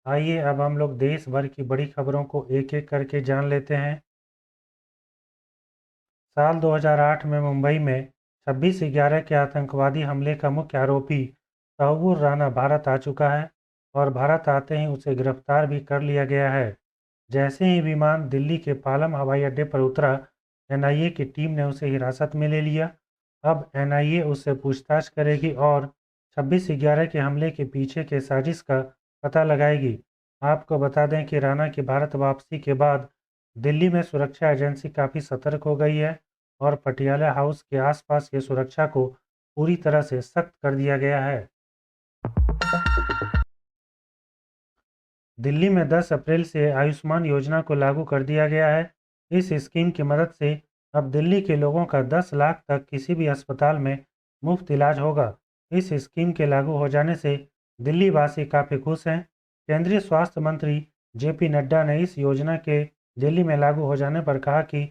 आइए अब हम लोग देश भर की बड़ी खबरों को एक-एक करके जान लेते हैं। साल 2008 में मुंबई में 26/11 के आतंकवादी हमले का मुख्य आरोपी तहव्वुर राना भारत आ चुका है और भारत आते ही उसे गिरफ्तार भी कर लिया गया है। जैसे ही विमान दिल्ली के पालम हवाई अड्डे पर उतरा, एनआईए की टीम ने उसे हिरासत में ले लिया। अब एनआईए उससे पूछताछ करेगी और 26/11 के हमले के पीछे के साजिश का पता लगाएगी। आपको बता दें कि राणा की भारत वापसी के बाद दिल्ली में सुरक्षा एजेंसी काफ़ी सतर्क हो गई है और पटियाला हाउस के आसपास की सुरक्षा को पूरी तरह से सख्त कर दिया गया है। दिल्ली में 10 अप्रैल से आयुष्मान योजना को लागू कर दिया गया है। इस स्कीम की मदद से अब दिल्ली के लोगों का 10 लाख तक किसी भी अस्पताल में मुफ्त इलाज होगा। इस स्कीम के लागू हो जाने से दिल्ली वासी काफ़ी खुश हैं। केंद्रीय स्वास्थ्य मंत्री जेपी नड्डा ने इस योजना के दिल्ली में लागू हो जाने पर कहा कि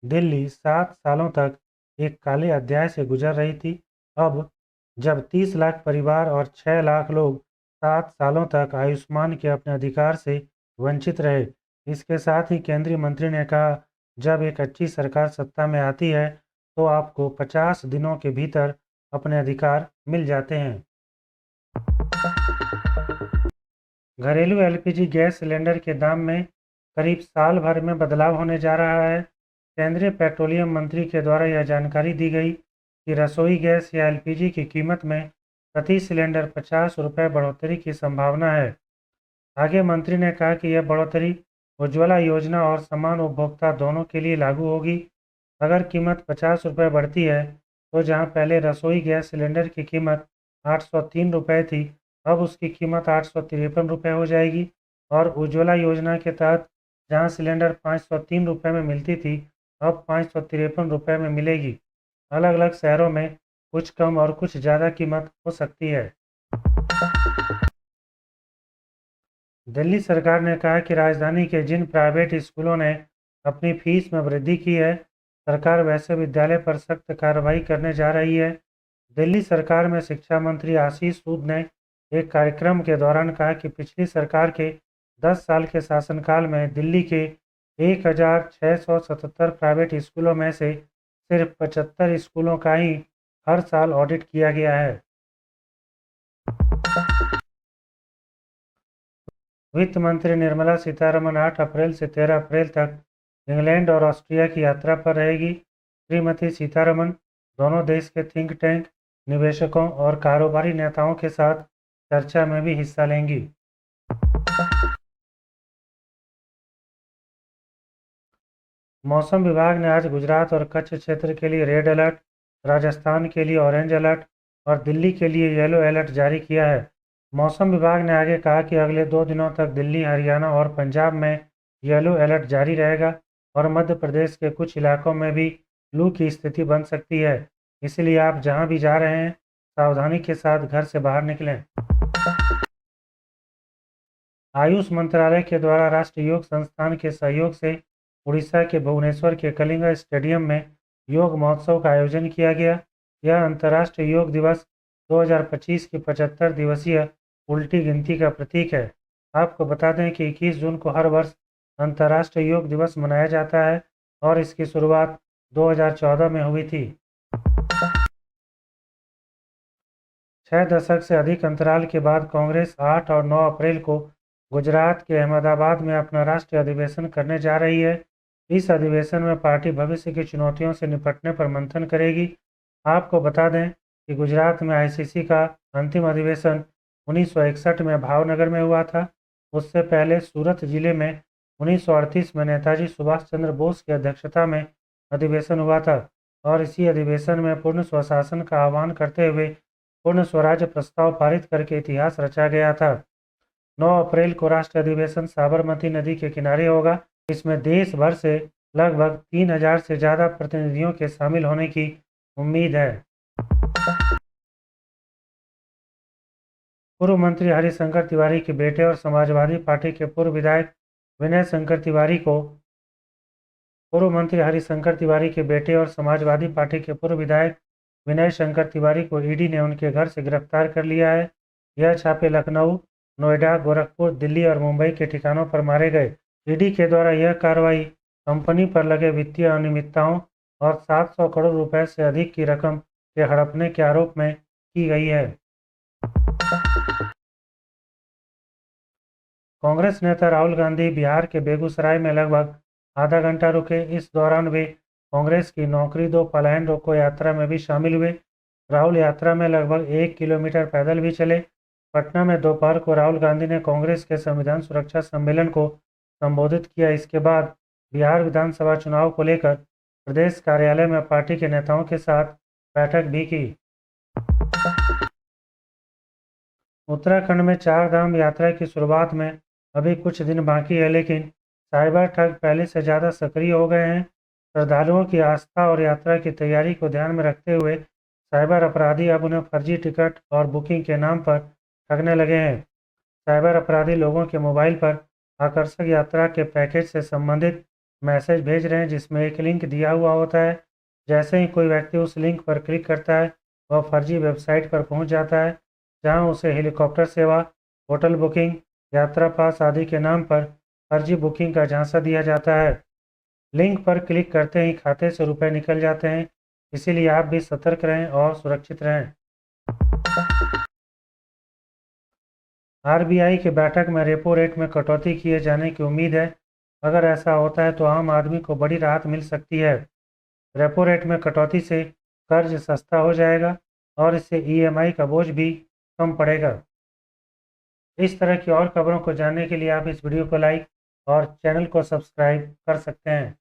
दिल्ली 7 सालों तक एक काले अध्याय से गुजर रही थी। अब जब 30 लाख परिवार और 6 लाख लोग 7 सालों तक आयुष्मान के अपने अधिकार से वंचित रहे। इसके साथ ही केंद्रीय मंत्री ने कहा, जब एक अच्छी सरकार सत्ता में आती है तो आपको 50 दिनों के भीतर अपने अधिकार मिल जाते हैं। घरेलू एलपीजी गैस सिलेंडर के दाम में करीब साल भर में बदलाव होने जा रहा है। केंद्रीय पेट्रोलियम मंत्री के द्वारा यह जानकारी दी गई कि रसोई गैस या एलपीजी की कीमत में प्रति सिलेंडर 50 रुपये बढ़ोतरी की संभावना है। आगे मंत्री ने कहा कि यह बढ़ोतरी उज्ज्वला योजना और समान उपभोक्ता दोनों के लिए लागू होगी। अगर कीमत 50 रुपये बढ़ती है तो जहां पहले रसोई गैस सिलेंडर की कीमत 803 रुपये थी, अब उसकी कीमत 853 रुपये हो जाएगी और उज्ज्वला योजना के तहत जहां सिलेंडर 503 रुपये में मिलती थी, अब 553 रुपये में मिलेगी। अलग अलग शहरों में कुछ कम और कुछ ज़्यादा कीमत हो सकती है। दिल्ली सरकार ने कहा कि राजधानी के जिन प्राइवेट स्कूलों ने अपनी फीस में वृद्धि की है, सरकार वैसे विद्यालय पर सख्त कार्रवाई करने जा रही है। दिल्ली सरकार में शिक्षा मंत्री आशीष सूद ने एक कार्यक्रम के दौरान कहा कि पिछली सरकार के 10 साल के शासनकाल में दिल्ली के 1677 प्राइवेट स्कूलों में से सिर्फ 75 स्कूलों का ही हर साल ऑडिट किया गया है। वित्त मंत्री निर्मला सीतारमण 8 अप्रैल से 13 अप्रैल तक इंग्लैंड और ऑस्ट्रिया की यात्रा पर रहेगी। श्रीमती सीतारमण दोनों देश के थिंक टैंक, निवेशकों और कारोबारी नेताओं के साथ चर्चा में भी हिस्सा लेंगी। मौसम विभाग ने आज गुजरात और कच्छ क्षेत्र के लिए रेड अलर्ट, राजस्थान के लिए ऑरेंज अलर्ट और दिल्ली के लिए येलो अलर्ट जारी किया है। मौसम विभाग ने आगे कहा कि अगले 2 दिनों तक दिल्ली, हरियाणा और पंजाब में येलो अलर्ट जारी रहेगा और मध्य प्रदेश के कुछ इलाकों में भी लू की स्थिति बन सकती है। इसलिए आप जहां भी जा रहे हैं, सावधानी के साथ घर से बाहर निकलें। आयुष मंत्रालय के द्वारा राष्ट्रीय योग संस्थान के सहयोग से उड़ीसा के भुवनेश्वर के कलिंगा स्टेडियम में योग महोत्सव का आयोजन किया गया। यह अंतर्राष्ट्रीय योग दिवस 2025 की 75 दिवसीय उल्टी गिनती का प्रतीक है। आपको बता दें कि 21 जून को हर वर्ष अंतर्राष्ट्रीय योग दिवस मनाया जाता है और इसकी शुरुआत 2014 में हुई थी। 6 दशक से अधिक अंतराल के बाद कांग्रेस 8 और 9 अप्रैल को गुजरात के अहमदाबाद में अपना राष्ट्रीय अधिवेशन करने जा रही है। इस अधिवेशन में पार्टी भविष्य की चुनौतियों से निपटने पर मंथन करेगी। आपको बता दें कि गुजरात में आईसीसी का अंतिम अधिवेशन 1961 में भावनगर में हुआ था। उससे पहले सूरत जिले में 1938 में नेताजी सुभाष चंद्र बोस की अध्यक्षता में अधिवेशन हुआ था और इसी अधिवेशन में पूर्ण स्वशासन का आह्वान करते हुए पूर्ण स्वराज्य प्रस्ताव पारित करके इतिहास रचा गया था। 9 अप्रैल को राष्ट्रीय अधिवेशन साबरमती नदी के किनारे होगा। इसमें देश भर से लगभग 3000 से ज़्यादा प्रतिनिधियों के शामिल होने की उम्मीद है। पूर्व मंत्री हरिशंकर तिवारी के बेटे और समाजवादी पार्टी के पूर्व विधायक विनय शंकर तिवारी को पूर्व मंत्री हरिशंकर तिवारी के बेटे और समाजवादी पार्टी के पूर्व विधायक विनय शंकर तिवारी को ईडी ने उनके घर से गिरफ्तार कर लिया है। यह छापे लखनऊ, नोएडा, गोरखपुर, दिल्ली और मुंबई के ठिकानों पर मारे गए। ईडी के द्वारा यह कार्रवाई कंपनी पर लगे वित्तीय अनियमितताओं और 700 करोड़ रुपए से अधिक की रकम के हड़पने के आरोप में की गई है। कांग्रेस नेता राहुल गांधी बिहार के बेगूसराय में लगभग आधा घंटा रुके। इस दौरान वे कांग्रेस की नौकरी दो पलायन रोको यात्रा में भी शामिल हुए। राहुल यात्रा में लगभग 1 किलोमीटर पैदल भी चले। पटना में दोपहर को राहुल गांधी ने कांग्रेस के संविधान सुरक्षा सम्मेलन को संबोधित किया। इसके बाद बिहार विधानसभा चुनाव को लेकर प्रदेश कार्यालय में पार्टी के नेताओं के साथ बैठक भी की। उत्तराखंड में चार धाम यात्रा की शुरुआत में अभी कुछ दिन बाकी है, लेकिन साइबर ठग पहले से ज़्यादा सक्रिय हो गए हैं। श्रद्धालुओं की आस्था और यात्रा की तैयारी को ध्यान में रखते हुए साइबर अपराधी अब उन्हें फर्जी टिकट और बुकिंग के नाम पर ठगने लगे हैं। साइबर अपराधी लोगों के मोबाइल पर आकर्षक यात्रा के पैकेज से संबंधित मैसेज भेज रहे हैं, जिसमें एक लिंक दिया हुआ होता है। जैसे ही कोई व्यक्ति उस लिंक पर क्लिक करता है, वह फर्जी वेबसाइट पर पहुंच जाता है, जहां उसे हेलीकॉप्टर सेवा, होटल बुकिंग, यात्रा पास आदि के नाम पर फर्जी बुकिंग का झांसा दिया जाता है। लिंक पर क्लिक करते ही खाते से रुपए निकल जाते हैं, इसीलिए आप भी सतर्क रहें और सुरक्षित रहें। आरबीआई की बैठक में रेपो रेट में कटौती किए जाने की उम्मीद है। अगर ऐसा होता है तो आम आदमी को बड़ी राहत मिल सकती है। रेपो रेट में कटौती से कर्ज सस्ता हो जाएगा और इससे ईएमआई का बोझ भी कम पड़ेगा। इस तरह की और खबरों को जानने के लिए आप इस वीडियो को लाइक और चैनल को सब्सक्राइब कर सकते हैं।